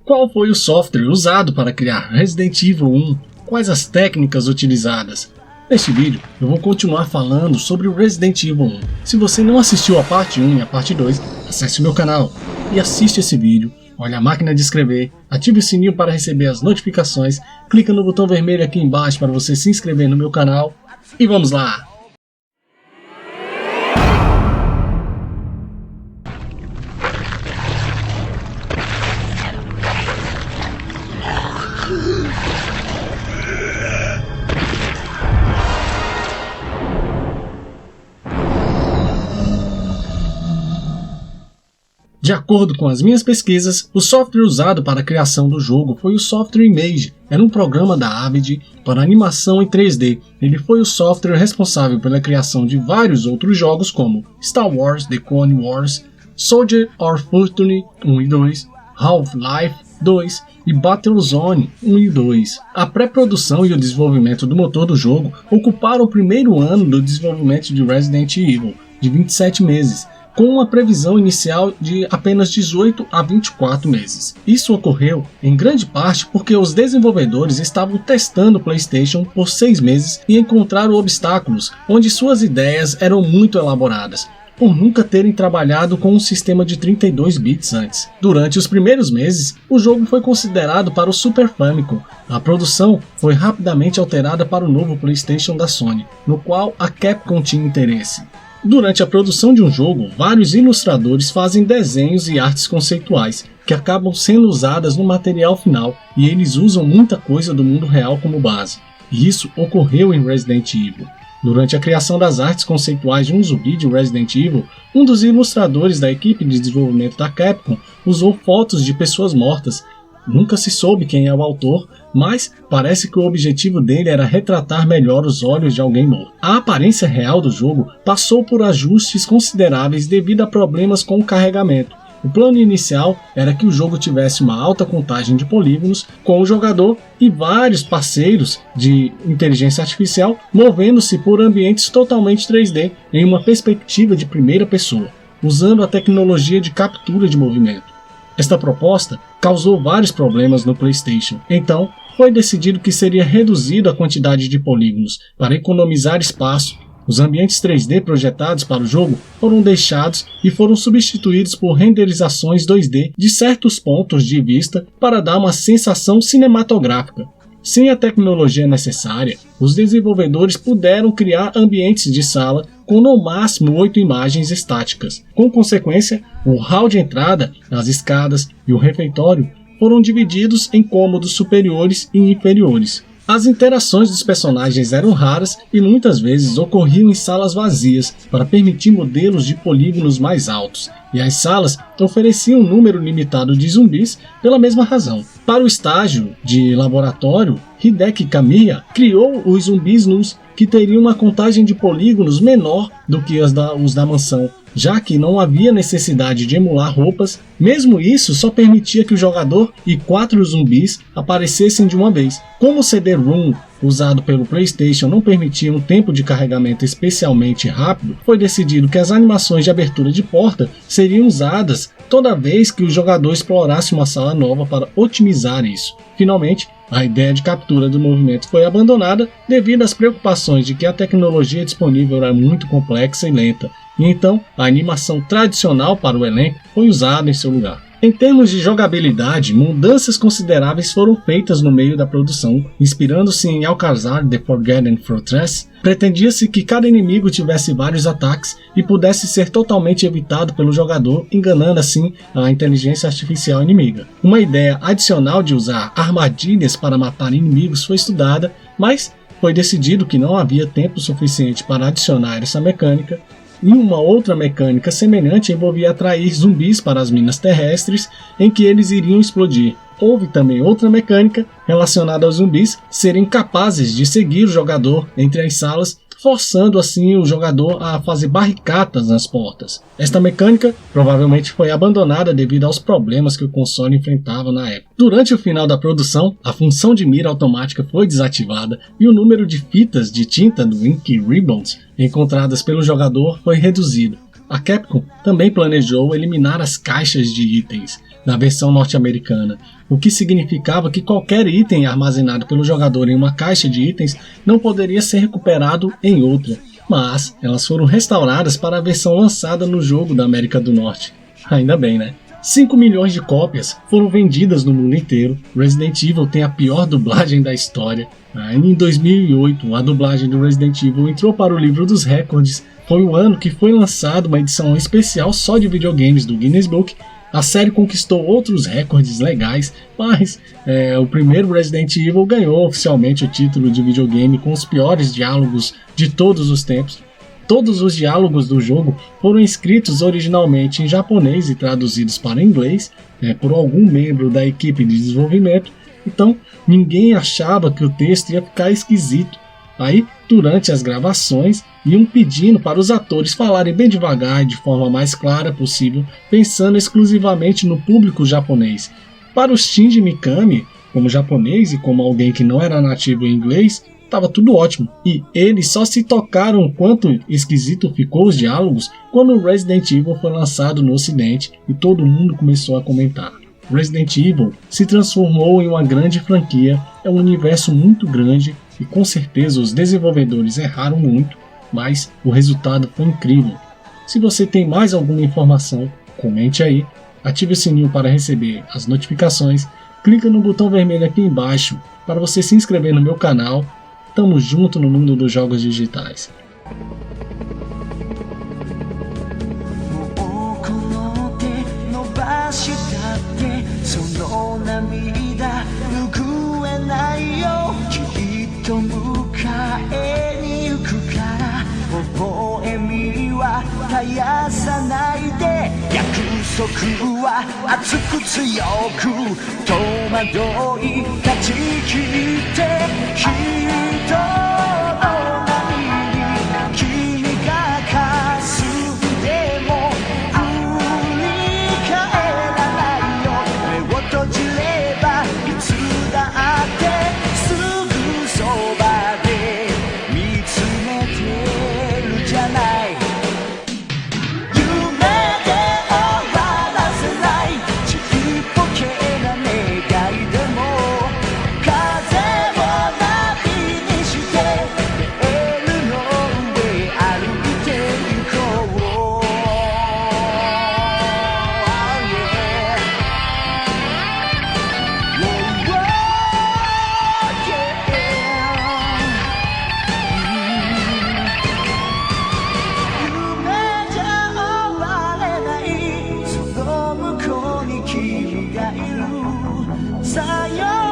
Qual foi o software usado para criar Resident Evil 1? Quais as técnicas utilizadas? Neste vídeo, eu vou continuar falando sobre o Resident Evil 1. Se você não assistiu a parte 1 e a parte 2, acesse o meu canal e assiste esse vídeo. Olhe a máquina de escrever, ative o sininho para receber as notificações, clica no botão vermelho aqui embaixo para você se inscrever no meu canal e vamos lá! De acordo com as minhas pesquisas, o software usado para a criação do jogo foi o software Image. Era um programa da Avid para animação em 3D. Ele foi o software responsável pela criação de vários outros jogos como Star Wars The Clone Wars, Soldier of Fortune 1 e 2, Half-Life 2 e Battlezone 1 e 2. A pré-produção e o desenvolvimento do motor do jogo ocuparam o primeiro ano do desenvolvimento de Resident Evil, de 27 meses, com uma previsão inicial de apenas 18 a 24 meses. Isso ocorreu em grande parte porque os desenvolvedores estavam testando o PlayStation por 6 meses e encontraram obstáculos onde suas ideias eram muito elaboradas, por nunca terem trabalhado com um sistema de 32 bits antes. Durante os primeiros meses, o jogo foi considerado para o Super Famicom. A produção foi rapidamente alterada para o novo PlayStation da Sony, no qual a Capcom tinha interesse. Durante a produção de um jogo, vários ilustradores fazem desenhos e artes conceituais, que acabam sendo usadas no material final, e eles usam muita coisa do mundo real como base. E isso ocorreu em Resident Evil. Durante a criação das artes conceituais de um zumbi de Resident Evil, um dos ilustradores da equipe de desenvolvimento da Capcom usou fotos de pessoas mortas. Nunca se soube quem é o autor, mas parece que o objetivo dele era retratar melhor os olhos de alguém morto. A aparência real do jogo passou por ajustes consideráveis devido a problemas com o carregamento. O plano inicial era que o jogo tivesse uma alta contagem de polígonos, com o jogador e vários parceiros de inteligência artificial movendo-se por ambientes totalmente 3D em uma perspectiva de primeira pessoa, usando a tecnologia de captura de movimento. Esta proposta causou vários problemas no PlayStation, então foi decidido que seria reduzida a quantidade de polígonos para economizar espaço. Os ambientes 3D projetados para o jogo foram deixados e foram substituídos por renderizações 2D de certos pontos de vista para dar uma sensação cinematográfica. Sem a tecnologia necessária, os desenvolvedores puderam criar ambientes de sala com no máximo 8 imagens estáticas. Com consequência, o hall de entrada, as escadas e o refeitório foram divididos em cômodos superiores e inferiores. As interações dos personagens eram raras e muitas vezes ocorriam em salas vazias para permitir modelos de polígonos mais altos, e as salas ofereciam um número limitado de zumbis pela mesma razão. Para o estágio de laboratório, Hideki Kamiya criou os zumbis nus, que teriam uma contagem de polígonos menor do que os da mansão, já que não havia necessidade de emular roupas. Mesmo isso só permitia que o jogador e 4 zumbis aparecessem de uma vez. Como o CD-ROM usado pelo PlayStation não permitia um tempo de carregamento especialmente rápido, foi decidido que as animações de abertura de porta seriam usadas toda vez que o jogador explorasse uma sala nova para otimizar isso. Finalmente, a ideia de captura do movimento foi abandonada devido às preocupações de que a tecnologia disponível era muito complexa e lenta, e então a animação tradicional para o elenco foi usada em seu lugar. Em termos de jogabilidade, mudanças consideráveis foram feitas no meio da produção, inspirando-se em Alcazar The Forgotten Fortress. Pretendia-se que cada inimigo tivesse vários ataques e pudesse ser totalmente evitado pelo jogador, enganando assim a inteligência artificial inimiga. Uma ideia adicional de usar armadilhas para matar inimigos foi estudada, mas foi decidido que não havia tempo suficiente para adicionar essa mecânica. E uma outra mecânica semelhante envolvia atrair zumbis para as minas terrestres em que eles iriam explodir. Houve também outra mecânica relacionada aos zumbis serem capazes de seguir o jogador entre as salas, forçando assim o jogador a fazer barricadas nas portas. Esta mecânica provavelmente foi abandonada devido aos problemas que o console enfrentava na época. Durante o final da produção, a função de mira automática foi desativada e o número de fitas de tinta do Ink Ribbons encontradas pelo jogador foi reduzido. A Capcom também planejou eliminar as caixas de itens, da versão norte-americana, o que significava que qualquer item armazenado pelo jogador em uma caixa de itens não poderia ser recuperado em outra, mas elas foram restauradas para a versão lançada no jogo da América do Norte. Ainda bem, né? 5 milhões de cópias foram vendidas no mundo inteiro. Resident Evil tem a pior dublagem da história. Ainda em 2008, a dublagem do Resident Evil entrou para o livro dos recordes. Foi o ano que foi lançada uma edição especial só de videogames do Guinness Book. A série conquistou outros recordes legais, mas o primeiro Resident Evil ganhou oficialmente o título de videogame com os piores diálogos de todos os tempos. Todos os diálogos do jogo foram escritos originalmente em japonês e traduzidos para inglês por algum membro da equipe de desenvolvimento, então ninguém achava que o texto ia ficar esquisito. Aí, durante as gravações, iam pedindo para os atores falarem bem devagar e de forma mais clara possível, pensando exclusivamente no público japonês. Para o Shinji Mikami, como japonês e como alguém que não era nativo em inglês, estava tudo ótimo, e eles só se tocaram quanto esquisito ficou os diálogos quando Resident Evil foi lançado no ocidente e todo mundo começou a comentar. Resident Evil se transformou em uma grande franquia, é um universo muito grande e com certeza os desenvolvedores erraram muito, mas o resultado foi incrível. Se você tem mais alguma informação, comente aí, ative o sininho para receber as notificações, clica no botão vermelho aqui embaixo para você se inscrever no meu canal. Tamo junto no mundo dos jogos digitais. Sayonara.